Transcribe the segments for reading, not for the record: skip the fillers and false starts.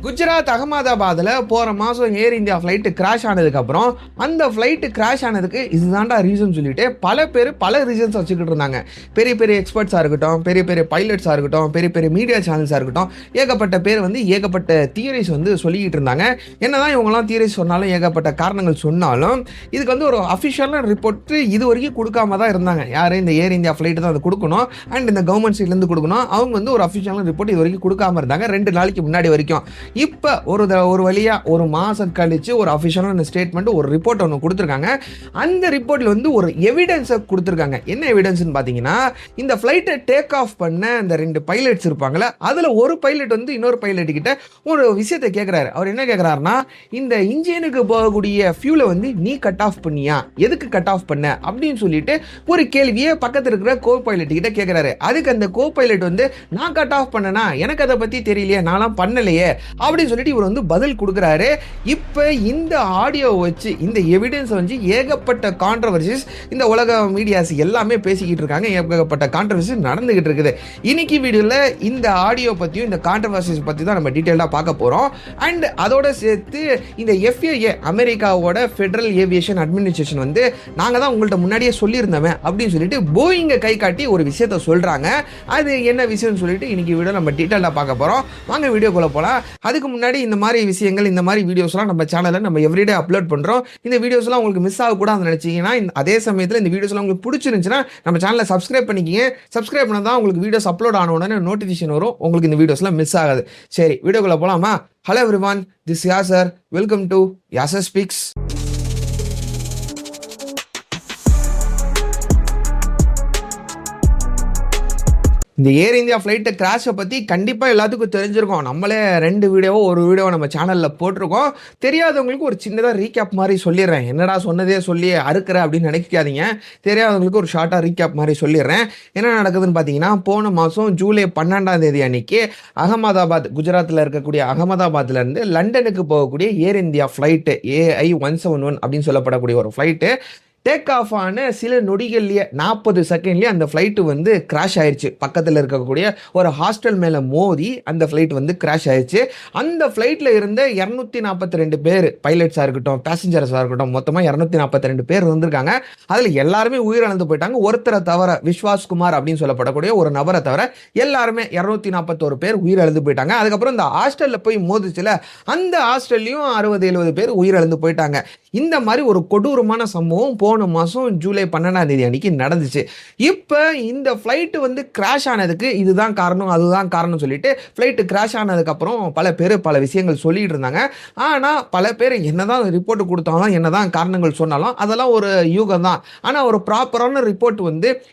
குஜராத் அகமதாபாத்தில் போகிற மாதம் ஏர் இந்தியா ஃப்ளைட்டு கிராஷ் ஆனதுக்கப்புறம் அந்த ஃப்ளைட்டு கிராஷ் ஆனதுக்கு இதுதான்டா ரீசன் சொல்லிட்டு பல பேர் பல ரீசன்ஸ் வச்சுக்கிட்டு இருந்தாங்க. பெரிய பெரிய எக்ஸ்பர்ட்ஸாக இருக்கட்டும், பெரிய பெரிய பைலட்ஸாக இருக்கட்டும், பெரிய பெரிய மீடியா சேனல்ஸாக இருக்கட்டும், ஏகப்பட்ட பேர் ஏகப்பட்ட தியரிஸ் சொல்லிக்கிட்டு இருந்தாங்க. என்னதான் இவங்கெல்லாம் தியரிஸ் சொன்னாலும், ஏகப்பட்ட காரணங்கள் சொன்னாலும், இதுக்கு ஒரு அஃபிஷியலான ரிப்போர்ட் இது வரைக்கும் கொடுக்காம தான் இருந்தாங்க. யார் இந்த ஏர் இந்தியா ஃப்ளைட்டு தான் அதை கொடுக்கணும் அண்ட் இந்த கவர்மெண்ட் சைட்லேருந்து கொடுக்கணும். அவங்க ஒரு அஃபிஷியலான ரிப்போர்ட் இது வரைக்கும் கொடுக்காம இருந்தாங்க 2 நாளைக்கு முன்னாடி வரைக்கும். இப்போ ஒரு வழியாக ஒரு மாதம் கழிச்சு ஒரு அஃபிஷியலான ஸ்டேட்மெண்ட், ஒரு ரிப்போர்ட் ஒன்று கொடுத்துருக்காங்க. அந்த ரிப்போர்ட்டில் ஒரு எவிடன்ஸை கொடுத்துருக்காங்க. என்ன எவிடன்ஸ்னு பார்த்தீங்கன்னா, இந்த ஃப்ளைட்டை டேக் ஆஃப் பண்ண இந்த 2 பைலட்ஸ் இருப்பாங்களே, அதில் ஒரு பைலட் இன்னொரு பைலட் கிட்ட ஒரு விஷயத்தை கேட்குறாரு. அவர் என்ன கேட்குறாருன்னா, இந்த இன்ஜினுக்கு போகக்கூடிய ஃபியூலை நீ கட் ஆஃப் பண்ணியா, எதுக்கு கட் ஆஃப் பண்ண அப்படின்னு சொல்லிட்டு ஒரு கேள்வியை பக்கத்தில் இருக்கிற கோ பைலட் கிட்ட கேட்குறாரு. அதுக்கு அந்த கோ பைலட் நான் கட் ஆஃப் பண்ணனா, எனக்கு அதை பற்றி தெரியலையே, நான்லாம் பண்ணலையே அப்படின்னு சொல்லிட்டு இவர் பதில் கொடுக்குறாரு. இப்போ இந்த ஆடியோ வச்சு, இந்த எவிடன்ஸ் ஏகப்பட்ட கான்ட்ரவர்சிஸ் இந்த உலக மீடியாஸ் எல்லாமே பேசிக்கிட்டு இருக்காங்க. ஏகப்பட்ட கான்ட்ரவர்சிஸ் நடந்துகிட்டு இருக்குது. இன்னைக்கு வீடியோவில் இந்த ஆடியோ பற்றியும் இந்த கான்ட்ரவர்சிஸ் பற்றி தான் நம்ம டீட்டெயிலாக பார்க்க போகிறோம். அண்ட் அதோட சேர்த்து இந்த FAA அமெரிக்காவோட ஃபெடரல் ஏவியேஷன் அட்மினிஸ்ட்ரேஷன் நாங்கள் தான் உங்கள்கிட்ட முன்னாடியே சொல்லியிருந்தோமே அப்படின்னு சொல்லிட்டு போயிங்கை கை காட்டி ஒரு விஷயத்த சொல்கிறாங்க. அது என்ன விஷயம்னு சொல்லிட்டு இன்னைக்கு வீடியோ நம்ம டீட்டெயிலாக பார்க்க போகிறோம். வாங்க வீடியோக்குள்ளே போகலாம். அதுக்கு முன்னாடி இந்த மாதிரி விஷயங்கள், இந்த மாதிரி வீடியோஸ்லாம் நம்ம சேனலில் நம்ம எவ்ரிடே அப்லோட் பண்ணுறோம். இந்த வீடியோஸ்லாம் உங்களுக்கு மிஸ் ஆகக்கூடாதுன்னு நினச்சிங்கன்னா, அதே சமயத்தில் இந்த வீடியோஸ்லாம் உங்களுக்கு பிடிச்சிருந்துச்சுன்னா நம்ம சேனலை சப்ஸ்கிரைப் பண்ணிக்கிங்க. சப்ஸ்கிரைப் பண்ணால் தான் உங்களுக்கு வீடியோஸ் அப்லோட் ஆன உடனே நோட்டிஃபிகேஷன் வரும். உங்களுக்கு இந்த வீடியோஸ்லாம் மிஸ் ஆகாது. சரி, வீடியோக்குள்ளே போகலாமா? Hello everyone, this Yasar. Welcome to Yasar speaks. இந்த ஏர் இந்தியா ஃப்ளைட்டு கிராஷை பற்றி கண்டிப்பாக எல்லாத்துக்கும் தெரிஞ்சிருக்கோம். நம்மளே 2 வீடியோவோ ஒரு வீடியோவோ நம்ம சேனலில் போட்டிருக்கோம். தெரியாதவங்களுக்கு ஒரு சின்னதாக ரீகேப் மாதிரி சொல்லிடுறேன். என்னடா சொன்னதே சொல்லி அறுக்கிற அப்படின்னு நினைக்காதீங்க. தெரியாதவங்களுக்கு ஒரு ஷார்ட்டாக ரீகேப் மாதிரி சொல்லிடுறேன். என்ன நடக்குதுன்னு பார்த்தீங்கன்னா, போன மாதம் ஜூலை 12 அன்னைக்கு அகமதாபாத், குஜராத்தில் இருக்கக்கூடிய அகமதாபாத்லேருந்து லண்டனுக்கு போகக்கூடிய ஏர் இந்தியா ஃப்ளைட்டு AI-171 அப்படின்னு சொல்லப்படக்கூடிய ஒரு ஃப்ளைட்டு டேக் ஆஃப் ஆன சில நொடிகள்லேயே 40 செகண்ட்லேயே அந்த ஃப்ளைட்டு கிராஷ் ஆயிடுச்சு. பக்கத்தில் இருக்கக்கூடிய ஒரு ஹாஸ்டல் மேலே மோதி அந்த ஃப்ளைட் கிராஷ் ஆயிடுச்சு. அந்த ஃப்ளைட்டில் இருந்த 242 பேர், பைலட்ஸாக இருக்கட்டும், பேசஞ்சர்ஸாக இருக்கட்டும், மொத்தமாக 242 பேர் இருந்திருக்காங்க. அதில் எல்லாருமே உயிரிழந்து போயிட்டாங்க. ஒருத்தரை தவிர, விஸ்வாஸ் குமார் அப்படின்னு சொல்லப்படக்கூடிய ஒரு நபரை தவிர எல்லாருமே 241 பேர் உயிரிழந்து போயிட்டாங்க. அதுக்கப்புறம் இந்த ஹாஸ்டலில் போய் மோதிச்சுல, அந்த ஹாஸ்டல்லையும் 60-70 பேர் உயிரிழந்து போயிட்டாங்க. இந்த மாதிரி ஒரு கொடூரமான சம்பவம் போன மாதம் ஜூலை 12 அன்னைக்கு நடந்துச்சு. இப்போ இந்த ஃப்ளைட்டு கிராஷ் ஆனதுக்கு இதுதான் காரணம், அதுதான் காரணம் சொல்லிட்டு ஃப்ளைட்டு கிராஷ் ஆனதுக்கப்புறம் பல பேர் பல விஷயங்கள் சொல்லிட்டு இருந்தாங்க. ஆனால் பல பேர் என்னதான் ரிப்போர்ட் கொடுத்தாலும், என்னதான் காரணங்கள் சொன்னாலும் அதெல்லாம் ஒரு யூகம் தான். ஆனால் ஒரு ப்ராப்பரான ரிப்போர்ட்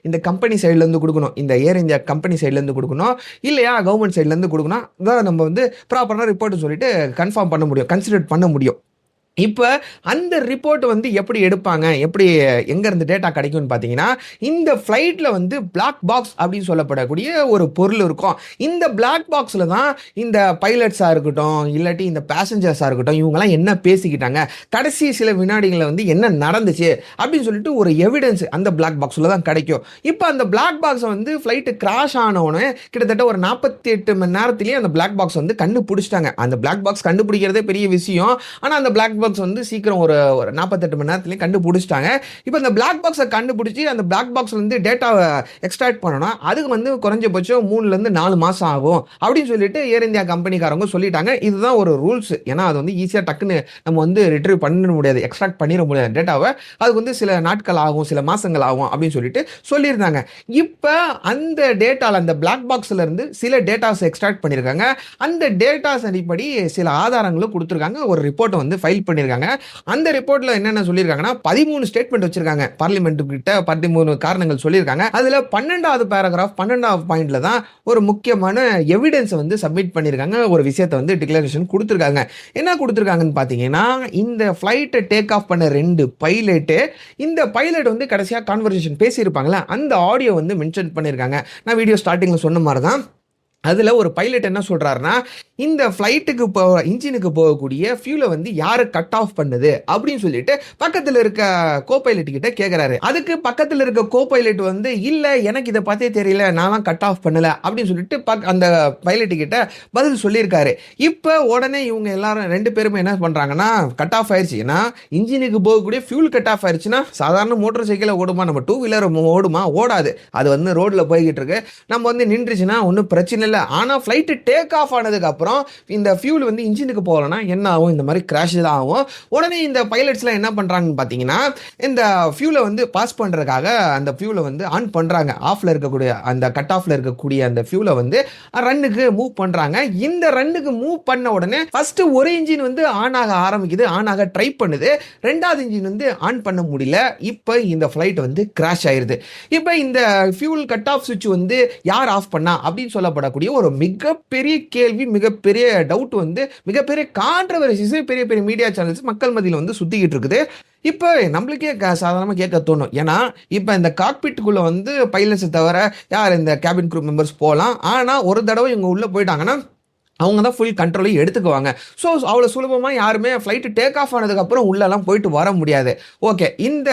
இந்த கம்பெனி சைட்லேருந்து கொடுக்கணும், இந்த ஏர் இந்தியா கம்பெனி சைட்லேருந்து கொடுக்கணும், இல்லையா கவர்மெண்ட் சைட்லேருந்து கொடுக்கணும். அதான் நம்ம ப்ராப்பரான ரிப்போர்ட் சொல்லிட்டு கன்ஃபார்ம் பண்ண முடியும், கன்சிடர் பண்ண முடியும். இப்போ அந்த ரிப்போர்ட் எப்படி எடுப்பாங்க, எப்படி எங்கேருந்து டேட்டா கிடைக்கும்னு பார்த்தீங்கன்னா, இந்த ஃப்ளைட்டில் பிளாக் பாக்ஸ் அப்படின்னு சொல்லப்படக்கூடிய ஒரு பொருள் இருக்கும். இந்த பிளாக் பாக்ஸில் தான் இந்த பைலட்ஸாக இருக்கட்டும், இல்லாட்டி இந்த பேசஞ்சர்ஸாக இருக்கட்டும், இவங்கெல்லாம் என்ன பேசிக்கிட்டாங்க, கடைசி சில வினாடிகளில் என்ன நடந்துச்சு அப்படின்னு சொல்லிட்டு ஒரு எவிடன்ஸ் அந்த பிளாக் பாக்ஸில் தான் கிடைக்கும். இப்போ அந்த பிளாக் பாக்ஸை ஃப்ளைட்டு கிராஷ் ஆனவுடனே கிட்டத்தட்ட ஒரு 48 மணி நேரத்திலேயே அந்த பிளாக் பாக்ஸ் கண்டுபிடிச்சிட்டாங்க. அந்த பிளாக் பாக்ஸ் கண்டுபிடிக்கிறதே பெரிய விஷயம். ஆனால் அந்த பிளாக் பாக்ஸ் சீக்கிரம் ஒரு 48 மணி நேரத்திலே கண்டுபிடிச்சிட்டாங்க. இப்போ இந்த பிளாக் பாக்ஸை கண்டுபிடிச்சி அந்த பிளாக் பாக்ஸ்ல டேட்டாவை எக்ஸ்ட்ராக்ட் பண்ணணும். அதுக்கு குறைஞ்சபட்சம் 3-4 மாதம் ஆகும் அப்படின்னு சொல்லிட்டு ஏர் இந்தியா கம்பெனிக்காரங்க சொல்லிட்டாங்க. இதுதான் ஒரு ரூல்ஸ். ஏன்னா அது ஈஸியாக டக்குன்னு நம்ம ரிட்ரீவ் பண்ண முடியாது, எக்ஸ்ட்ராக்ட் பண்ணிட முடியாது டேட்டாவை. அதுக்கு சில நாட்கள் ஆகும், சில மாதங்கள் ஆகும் அப்படின்னு சொல்லிட்டு சொல்லியிருந்தாங்க. இப்போ அந்த டேட்டாவில், அந்த பிளாக் பாக்ஸ்ல இருந்து சில டேட்டாஸ் எக்ஸ்ட்ராக்ட் பண்ணியிருக்காங்க. அந்த டேட்டாஸ் அடிப்படி சில ஆதாரங்களும் கொடுத்துருக்காங்க. ஒரு ரிப்போர்ட்டை ஃபைல் பண்ணியிருக்காங்க. அந்த ரிப்போர்ட்ல என்னென்ன சொல்லியிருக்காங்கன்னா, 13 ஸ்டேட்மெண்ட் வச்சிருக்காங்க. பார்லிமெண்ட் கிட்ட 13 காரணங்கள் சொல்லியிருக்காங்க. அதுல 12வது பேராகிராஃப் 12வது பாயிண்ட்ல தான் ஒரு முக்கியமான எவிடன்ஸ் சப்மிட் பண்ணியிருக்காங்க. ஒரு விஷயத்தை டிக்ளரேஷன் கொடுத்துருக்காங்க. என்ன கொடுத்துருக்காங்கன்னு பார்த்தீங்கன்னா, இந்த ஃப்ளைட்டை டேக் ஆஃப் பண்ண 2 பைலட்டு, இந்த பைலட் கடைசியாக கான்வர்சேஷன் பேசியிருப்பாங்களே, அந்த ஆடியோ மென்ஷன் பண்ணியிருக்காங்க. நான் வீடியோ ஸ்டார்டிங்ல சொன்ன மாதிரி தான் அதுல ஒரு பைலட் என்ன சொல்றாருன்னா, இந்த ஃப்ளைட்டுக்கு இன்ஜினுக்கு போகக்கூடிய ஃபியூல வந்து யாரு கட் ஆஃப் பண்ணுது அப்படின்னு சொல்லிட்டு பக்கத்துல இருக்க கோ பைலட் கிட்ட கேக்குறாரு. அதுக்கு பக்கத்துல இருக்க கோ பைலட் வந்து இல்ல எனக்கு இதை பத்தே தெரியல, நான் தான் கட் ஆஃப் பண்ணல அப்படின்னு சொல்லிட்டு அந்த பைலட் கிட்ட பதில் சொல்லியிருக்காரு. இப்ப உடனே இவங்க எல்லாரும் 2 பேருமே என்ன பண்றாங்கன்னா, கட் ஆஃப் ஆயிருச்சு. ஏன்னா இன்ஜினுக்கு போகக்கூடிய ஃபியூல் கட் ஆஃப் ஆயிருச்சுன்னா சாதாரண மோட்டார் சைக்கிள் ஓடுமா, நம்ம 2 வீலர் ஓடுமா, ஓடாது. அது வந்து ரோட்ல போய்கிட்டு இருக்கு, நம்ம வந்து நின்றுச்சுன்னா ஒன்றும் பிரச்சனை இல்லை. ஆனால் ஃப்ளைட்டு டேக் ஆஃப் ஆனதுக்கு அப்புறம் இந்த ஃபியூல் வந்து இன்ஜினுக்கு போகலன்னா என்ன ஆகும், இந்த மாதிரி கிராஷ் தான் ஆகும். உடனே இந்த பைலட்ஸ்லாம் என்ன பண்ணுறாங்கன்னு பார்த்தீங்கன்னா, இந்த ஃபியூலை வந்து பாஸ் பண்ணுறதுக்காக அந்த ஃபியூலை வந்து ஆன் பண்ணுறாங்க. ஆஃபில் இருக்கக்கூடிய அந்த கட் ஆஃபில் இருக்கக்கூடிய அந்த ஃபியூலை வந்து ரன்னுக்கு மூவ் பண்ணுறாங்க. இந்த ரன்னுக்கு மூவ் பண்ண உடனே ஃபர்ஸ்ட் ஒரு இன்ஜின் வந்து ஆன் ஆக ஆரம்பிக்குது, ஆன் ஆக ட்ரை பண்ணுது. 2வது இன்ஜின் வந்து ஆன் பண்ண முடியல. இப்போ இந்த ஃப்ளைட் வந்து கிராஷ் ஆயிருது. இப்போ இந்த ஃபியூல் கட் ஆஃப் சுவிட்ச் வந்து யார் ஆஃப் பண்ணா அப்படின்னு சொல்லப்படக்கூடிய ஒரு மிகப்பெரிய கேள்வி, மிகப்பெரிய டவுட் வந்து மிகப்பெரிய கான்ட்ரவர்சிஸ் பெரிய பெரிய மீடியா சேனல்ஸ் மக்கள் மத்தியில் வந்து சுத்திக்கிட்டு இருக்குது. இப்போ நம்மளுக்கே சாதாரணமாக கேட்க தோணும். ஏன்னா இப்போ இந்த காக்பிட்டுக்குள்ள வந்து பைலட்ஸை தவிர யார் இந்த கேபின் க்ரூ மெம்பர்ஸ் போகலாம். ஆனால் ஒரு தடவை இவங்க உள்ளே போயிட்டாங்கன்னா அவங்க தான் ஃபுல் கண்ட்ரோலையும் எடுத்துக்குவாங்க. ஸோ அவ்வளோ சுலபமாக யாருமே ஃப்ளைட்டு டேக் ஆஃப் ஆனதுக்கப்புறம் உள்ளெல்லாம் போயிட்டு வர முடியாது. ஓகே, இந்த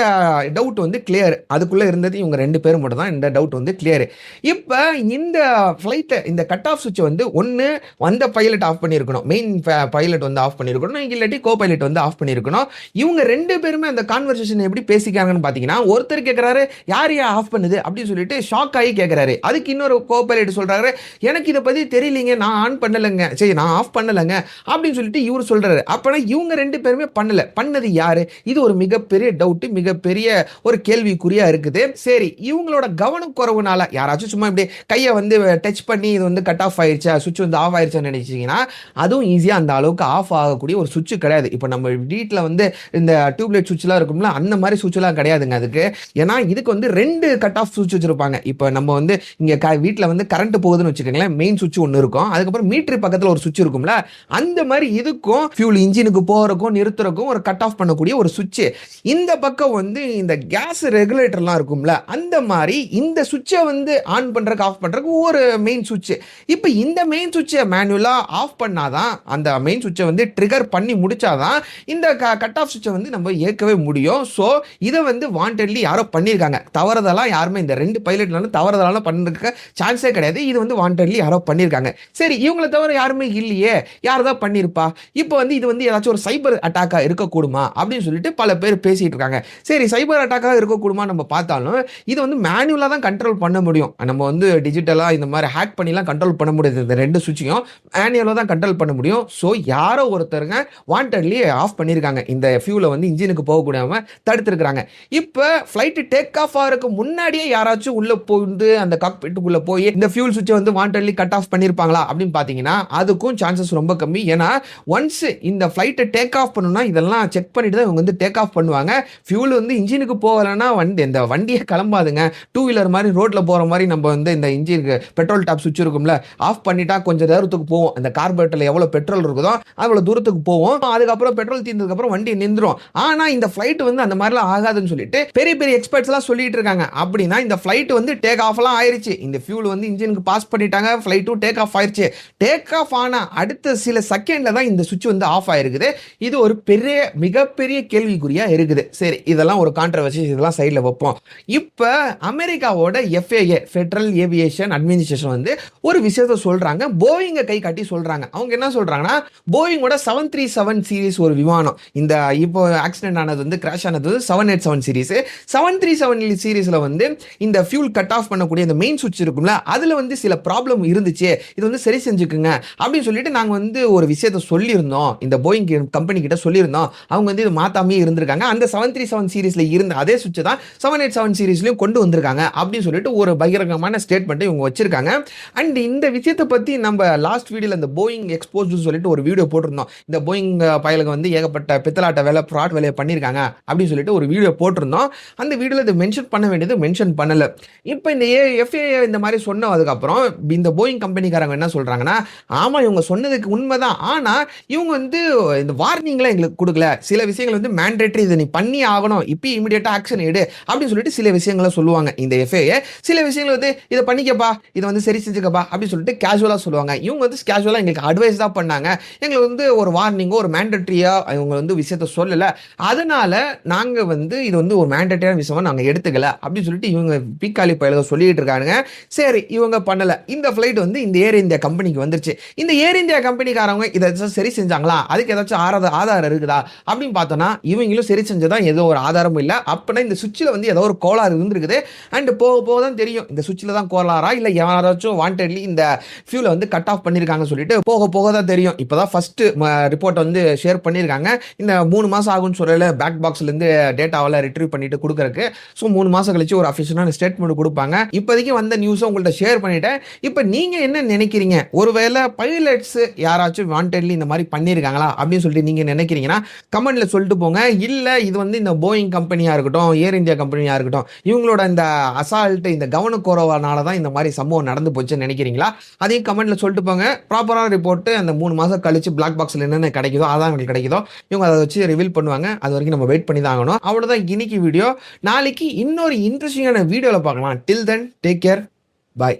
டவுட் வந்து கிளியர். அதுக்குள்ளே இருந்தது இவங்க 2 பேரும் மட்டும் தான். இந்த டவுட் வந்து கிளியர். இப்போ இந்த ஃப்ளைட்டை இந்த கட் ஆஃப் சுவிட்சை வந்து ஒன்று வந்த பைலட் ஆஃப் பண்ணியிருக்கணும், மெயின் பைலட் வந்து ஆஃப் பண்ணியிருக்கணும், இல்லாட்டி கோ பைலட் வந்து ஆஃப் பண்ணியிருக்கணும். இவங்க 2 பேருமே அந்த கான்வர்சேஷன் எப்படி பேசிக்காங்கன்னு பார்த்தீங்கன்னா, ஒருத்தர் கேட்குறாரு யார் ஆஃப் பண்ணுது அப்படின்னு சொல்லிட்டு ஷாக் ஆகி கேட்குறாரு. அதுக்கு இன்னொரு கோ பைலட் சொல்கிறாரு எனக்கு இதை பற்றி தெரியலிங்க, நான் ஆன் பண்ணலைங்க, சரி நான் ஆஃப் பண்ணலங்க அப்படின்னு சொல்லிட்டு இவர் சொல்றாரு. அப்பனா இவங்க 2 பேருமே பண்ணல, பண்ணது யாரு? இது ஒரு மிகப்பெரிய டவுட், மிகப்பெரிய ஒரு கேள்விக்குறியா இருக்குது. சரி, இவங்களோட கவனக்குறைவுனால யாராச்சும் சும்மா இப்படி கையை வந்து டச் பண்ணி இது வந்து கட் ஆஃப் ஆயிருச்சா, சுவிட்ச் வந்து ஆஃப் ஆயிருச்சான்னு நினைச்சீங்கன்னா அதுவும் ஈஸியா அந்த அளவுக்கு ஆஃப் ஆகக்கூடிய ஒரு சுவிட்ச் கிடையாது. இப்போ நம்ம வீட்டில் வந்து இந்த டியூப்லைட் சுவிட்ச்லாம் இருக்கும்ல, அந்த மாதிரி சுவிட்ச்லாம் கிடையாதுங்க அதுக்கு. ஏன்னா இதுக்கு வந்து 2 கட் ஆஃப் சுவிட்ச் வச்சிருப்பாங்க. இப்போ நம்ம வந்து இங்க வீட்டில் வந்து கரண்ட் போகுதுன்னு வச்சுக்கோங்களேன், மெயின் சுவிட்ச் ஒன்று இருக்கும், அதுக்கப்புறம் மீட்டர் பக்கத்துல ஒரு சுவிட்ச் இருக்கும்ல, அந்த மாதிரி இதுக்கும் ஃபியூல் இன்ஜினுக்கு போறதுக்கும் நிறுத்துறதுக்கும் ஒரு கட் ஆஃப் பண்ணக்கூடிய ஒரு சுவிட்ச். இந்த பக்கம் வந்து இந்த கேஸ் ரெகுலேட்டர்லாம் இருக்கும்ல, அந்த மாதிரி இந்த சுவிட்சை வந்து ஆன் பண்றதுக்கு ஆஃப் பண்றதுக்கு ஒரு மெயின் சுவிட்ச். இப்போ இந்த மெயின் சுவிட்சை மேனுவலா ஆஃப் பண்ணாதான், அந்த மெயின் சுவிட்சை வந்து ட்ரிகர் பண்ணி முடிச்சாதான் இந்த கட் ஆஃப் சுவிட்சை வந்து நம்ம ஏற்கவே முடியும். ஸோ இதை வந்து வாண்டட்லி யாரோ பண்ணியிருக்காங்க. தவறுதெல்லாம் யாருமே இந்த 2 பைலட்லாம் தவறுதெல்லாம் பண்ணுறதுக்கு சான்ஸே கிடையாது. இது வந்து வாண்டட்லி யாரோ பண்ணியிருக்காங்க. சரி, இவங்களை தவிர யாருமே இல்லையே, யார் தான் பண்ணியிருப்பா? இப்போ வந்து இது வந்து ஏதாச்சும் ஒரு சைபர் அட்டாக்காக இருக்கக்கூடுமா அப்படின்னு சொல்லிட்டு பல பேர் பேசிட்டு இருக்காங்க. சரி, சைபர் அட்டாக்காக இருக்கக்கூடுமா நம்ம பார்த்தாலும் இது வந்து மேனுவலாக தான் கண்ட்ரோல் பண்ண முடியும். நம்ம வந்து டிஜிட்டலாக இந்த மாதிரி ஹேக் பண்ணிலாம் கண்ட்ரோல் பண்ண முடியாது. இந்த 2 சுவிட்சையும் மேனுவலாக தான் கண்ட்ரோல் பண்ண முடியும். ஸோ யாரோ ஒருத்தருங்க வாண்டட்லி ஆஃப் பண்ணியிருக்காங்க, இந்த ஃபியூலை வந்து இன்ஜினுக்கு போகக்கூடாம தடுத்துருக்காங்க. இப்போ ஃப்ளைட்டு டேக் ஆஃப் ஆகிறதுக்கு முன்னாடியே யாராச்சும் உள்ள போயிட்டு அந்த காக்பிட்டுக்குள்ள போய் இந்த ஃபியூல் சுவிட்சை வந்து வாண்டட்லி கட் ஆஃப் பண்ணியிருப்பாங்களா அப்படின்னு பார்த்தீங்கன்னா அதுக்கும் சான்சஸ் ரொம்ப கம்மி. ஏன்னா ஒன்ஸ் இந்த ஃப்ளைட்டை டேக் ஆஃப் பண்ணணும்னா இதெல்லாம் செக் பண்ணிட்டு தான் இவங்க வந்து டேக் ஆஃப் பண்ணுவாங்க. ஃபியூல் வந்து இன்ஜினுக்கு போகலன்னா இந்த வண்டியை கிளம்பாதுங்க. 2 வீலர் மாதிரி ரோட்ல போற மாதிரி நம்ம வந்து இந்த இன்ஜினுக்கு பெட்ரோல் டாப் சுவிட்ச் இருக்கும்ல, ஆஃப் பண்ணிட்டா கொஞ்சம் தூரத்துக்கு போவோம். அந்த கார்பரேட்டர்ல எவ்வளவு பெட்ரோல் இருக்குதோ அவ்வளவு தூரத்துக்கு போவோம். அதுக்கப்புறம் பெட்ரோல் தீர்ந்ததுக்கு அப்புறம் வண்டி நின்றுடும். ஆனா இந்த ஃப்ளைட் வந்து அந்த மாதிரிலாம் ஆகாதுன்னு சொல்லிட்டு பெரிய பெரிய எக்ஸ்பர்ட்ஸ் எல்லாம் சொல்லிட்டு இருக்காங்க. அப்படின்னா இந்த ஃப்ளைட் வந்து டேக் ஆஃப் எல்லாம் ஆயிருச்சு, இந்த ஃபியூல் வந்து இன்ஜினுக்கு பாஸ் பண்ணிட்டாங்க, ஃப்ளைட்டும் டேக் ஆஃப் ஆயிருச்சு. டேக் ஆஃப் ஆனா அடுத்த சில செகண்ட்ல தான் இந்த சுவிட்ச் வந்து ஆஃப் ஆயிருக்குது. இது ஒரு மிகப்பெரிய கேள்விக்குறியா இருக்குது. சரி, இதெல்லாம் ஒரு கான்ட்ரவர்சி, இதெல்லாம் சைடில் வைப்போம். இப்போ அமெரிக்காவோட FAA ஃபெடரல் ஏவியேஷன் அட்மினிஸ்ட்ரேஷன் வந்து ஒரு விஷயத்த சொல்றாங்க, போயிங்கை கை காட்டி சொல்றாங்க. அவங்க என்ன சொல்றாங்கன்னா, போயிங்கோட 737 சீரிஸ் ஒரு விமானம், இந்த இப்போ ஆக்சிடென்ட் ஆனது வந்து கிராஷ் ஆனது வந்து 787 சீரிஸ். 737 சீரிஸ்ல வந்து இந்த ஃபியூல் கட் ஆஃப் பண்ணக்கூடிய இந்த மெயின் சுவிட்ச் இருக்கும்ல, அதுல வந்து சில ப்ராப்ளம் இருந்துச்சு, இது வந்து சரி செஞ்சுக்குங்க அப்படின்னு சொல்லிட்டு நாங்கள் வந்து ஒரு விஷயத்தை சொல்லியிருந்தோம், இந்த போயிங் கம்பெனி கிட்ட சொல்லியிருந்தோம். அவங்க வந்து இது மாத்தாமே இருந்திருக்காங்க. அந்த 737 சீரிஸ்ல இருந்த அதே சுவிட்ச் தான் 787 சீரிஸ்லயும் கொண்டு வந்திருக்காங்க அப்படின்னு சொல்லிட்டு ஒரு பகிரங்கமான ஸ்டேட்மெண்ட் இவங்க வச்சிருக்காங்க. அண்ட் இந்த விஷயத்தை பத்தி நம்ம லாஸ்ட் வீடியோல இந்த போயிங் எக்ஸ்போஸ்டு சொல்லிட்டு ஒரு வீடியோ போட்டிருந்தோம். இந்த போயிங் பயலுக்கு வந்து ஏகப்பட்ட பித்தலாட்ட வேலை, ஃப்ராட் வேலையை பண்ணியிருக்காங்க அப்படின்னு சொல்லிட்டு ஒரு வீடியோ போட்டிருந்தோம். அந்த வீடியோல இதை மென்ஷன் பண்ண வேண்டியது மென்ஷன் பண்ணல. இப்போ இந்த FAA இந்த மாதிரி சொன்னதுக்கப்புறம் இந்த போயிங் கம்பெனிக்காரங்க என்ன சொல்றாங்கன்னா, ஆமா, இவங்க சொன்னதுக்கு உண்மைதான். ஆனா, இவங்க வந்து இந்த வார்னிங்லாம் எங்களுக்கு குடுக்கல. சில விஷயங்கள் வந்து மேண்டேட்டரி இத நீ பண்ணியே ஆகணும். இப்பயே இமிடியேட்டா ஆக்ஷன் எடு. அப்படின்னு சொல்லிட்டு சில விஷயங்கள சொல்லுவாங்க. இந்த எஃப்ஏ சில விஷயங்கள் வந்து இத பண்ணிக்கப்பா, இத வந்து சரி செஞ்சுக்கப்பா அப்படின்னு சொல்லிட்டு கேஷுவலா சொல்லுவாங்க. இவங்க வந்து கேஷுவலா எங்களுக்கு அட்வைஸ் தான் பண்ணாங்க. எங்களுக்கு வந்து ஒரு வார்னிங்கோ, ஒரு மேண்டேட்டரியா இவங்க வந்து விஷயத்த சொல்லல. அதனால நாங்க வந்து இது வந்து ஒரு மேண்டேட்டரியான விஷயமா நாங்க எடுத்துக்கல. அப்படின்னு சொல்லிட்டு இவங்க பீக்காளி பயலுக சொல்லிட்டு இருக்கானுங்க. சரி, இவங்க பண்ணல. இந்த ஃப்ளைட் வந்து இந்த ஏர் இந்தியா கம்பெனிக்கு வந்துருச்சு. இந்த ஏர் இந்தியா கம்பெனிக்காரவங்க இத ஏதாச்சும் சரி செஞ்சாங்களா? அதுக்கு ஏதாச்சும் ஆதாரம் இருக்குதா? அப்படின்னு பார்த்தோம்னா, இவங்களும் சரி செஞ்சதா ஏதோ ஒரு ஆதாரமும் இல்ல. அப்பன்னா இந்த சுவிட்ச்ல வந்து ஏதோ ஒரு கோளாறு இருந்திருக்குது. அண்ட் போக போக தான் தெரியும். இந்த சுவிட்ச்ல தான் கோளாறா? இல்ல யாராச்சும் வாண்டட்லி இந்த ஃபியூல வந்து கட் ஆஃப் பண்ணியிருக்காங்கன்னு சொல்லிட்டு போக போக தான் தெரியும். இப்பதான் ஃபர்ஸ்ட் ரிப்போர்ட் வந்து ஷேர் பண்ணியிருக்காங்க. இந்த 3 மாசம் ஆகும்னு சொல்லல பேக் பாக்ஸ்ல இருந்து டேட்டாவெல்லாம் ரிட்ரீவ் பண்ணிட்டு குடுக்கறக்கு. ஸோ 3 மாசம் கழிச்சு ஒரு அஃபிஷியலான ஸ்டேட்மெண்ட் குடுப்பாங்க. இப்போதைக்கு வந்த நியூஸ உங்கள்ட்ட ஷேர் பண்ணிட்டேன். இப்ப நீங்க என்ன நினைக்கிறீங்க? ஒருவேளை பைலட்ஸ் யாராச்சும் வாண்டட்லி இந்த மாரி பண்ணியிருக்காங்களா? அப்படின்னு சொல்லிட்டு நீங்க நினைக்கிறீங்கன்னா, கமெண்ட்ல சொல்லிட்டு போங்க. இல்ல இது வந்து இந்த போயிங் கம்பெனியா இருக்கட்டும், ஏர் இந்தியா கம்பெனியா இருக்கட்டும், இவங்களோட இந்த அசால்ட் இந்த கவனக்குறைவானால தான் இந்த மாரி சம்பவம் நடந்து போச்சுன்னு நினைக்கிறீங்களா? அதையும் கமெண்ட்ல சொல்லிட்டு போங்க. ப்ராப்பரான ரிப்போர்ட் அந்த 3 மாசம் கழிச்சு பிளாக் பாக்ஸ்ல என்னென்ன கிடைக்குதோ, ஆதாரங்கள் கிடைக்குதோ, இவங்க அத வச்சு ரிவீல் பண்ணுவாங்க. அது வரைக்கும் நம்ம வெயிட் பண்ணி தான் ஆகணும். அவ்வளவுதான் இன்னைக்கு வீடியோ. நாளைக்கு இன்னொரு இன்ட்ரஸ்டிங்கான வீடியோல பார்க்கலாம். டில் தென் டேக் கேர். பாய்.